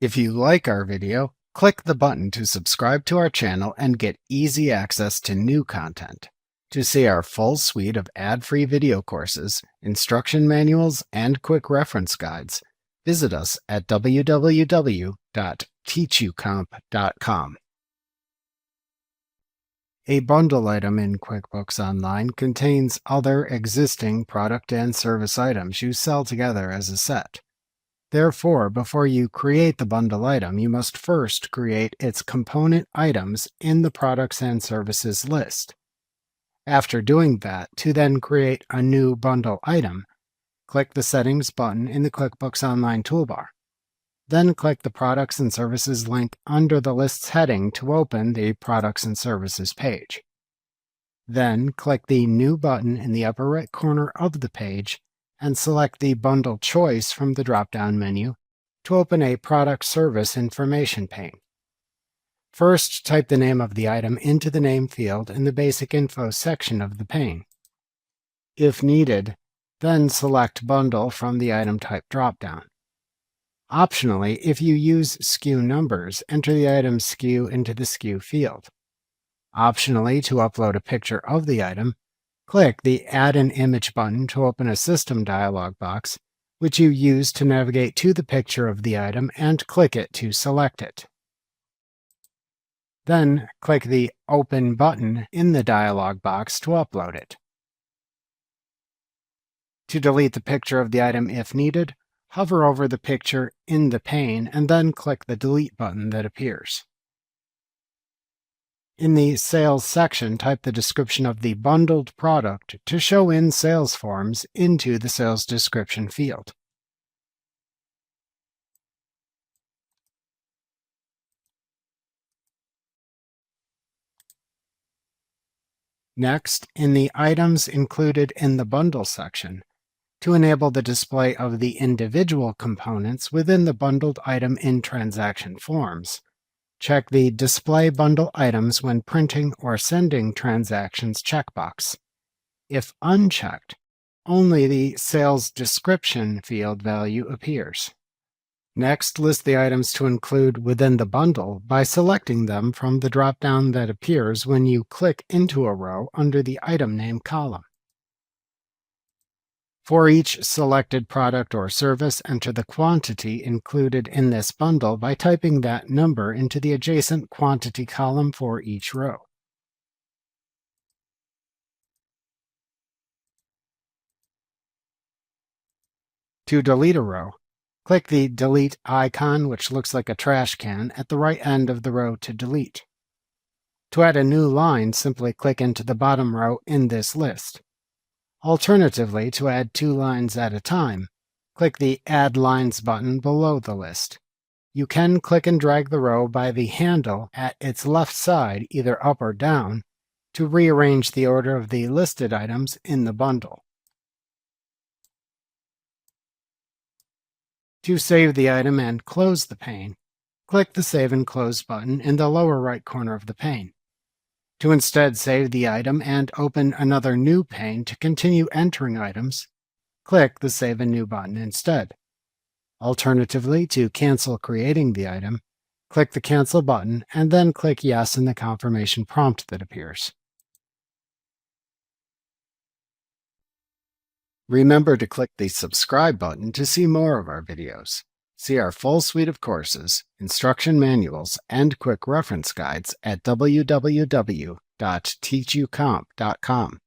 If you like our video, click the button to subscribe to our channel and get easy access to new content. To see our full suite of ad-free video courses, instruction manuals, and quick reference guides, visit us at www.teachucomp.com. A bundle item in QuickBooks Online contains other existing product and service items you sell together as a set. Therefore, before you create the bundle item, you must first create its component items in the Products and Services list. After doing that, to then create a new bundle item, click the Settings button in the QuickBooks Online toolbar. Then click the Products and Services link under the list's heading to open the Products and Services page. Then click the New button in the upper right corner of the page and select the Bundle choice from the drop-down menu to open a Product Service Information pane. First, type the name of the item into the name field in the Basic Info section of the pane. If needed, then select Bundle from the Item Type drop-down. Optionally, if you use SKU numbers, enter the item SKU into the SKU field. Optionally, to upload a picture of the item, click the Add an Image button to open a System dialog box, which you use to navigate to the picture of the item and click it to select it. Then, click the Open button in the dialog box to upload it. To delete the picture of the item if needed, hover over the picture in the pane and then click the Delete button that appears. In the Sales section, type the description of the bundled product to show in sales forms into the Sales Description field. Next, in the Items Included in the Bundle section, to enable the display of the individual components within the bundled item in transaction forms, check the Display Bundle Items when printing or sending transactions checkbox. If unchecked, only the Sales Description field value appears. Next, list the items to include within the bundle by selecting them from the drop-down that appears when you click into a row under the Item Name column. For each selected product or service, enter the quantity included in this bundle by typing that number into the adjacent quantity column for each row. To delete a row, click the Delete icon, which looks like a trash can, at the right end of the row to delete. To add a new line, simply click into the bottom row in this list. Alternatively, to add 2 lines at a time, click the Add Lines button below the list. You can click and drag the row by the handle at its left side, either up or down, to rearrange the order of the listed items in the bundle. To save the item and close the pane, click the Save and Close button in the lower right corner of the pane. To instead save the item and open another new pane to continue entering items, click the Save a New button instead. Alternatively, to cancel creating the item, click the Cancel button and then click Yes in the confirmation prompt that appears. Remember to click the Subscribe button to see more of our videos. See our full suite of courses, instruction manuals, and quick reference guides at www.teachucomp.com.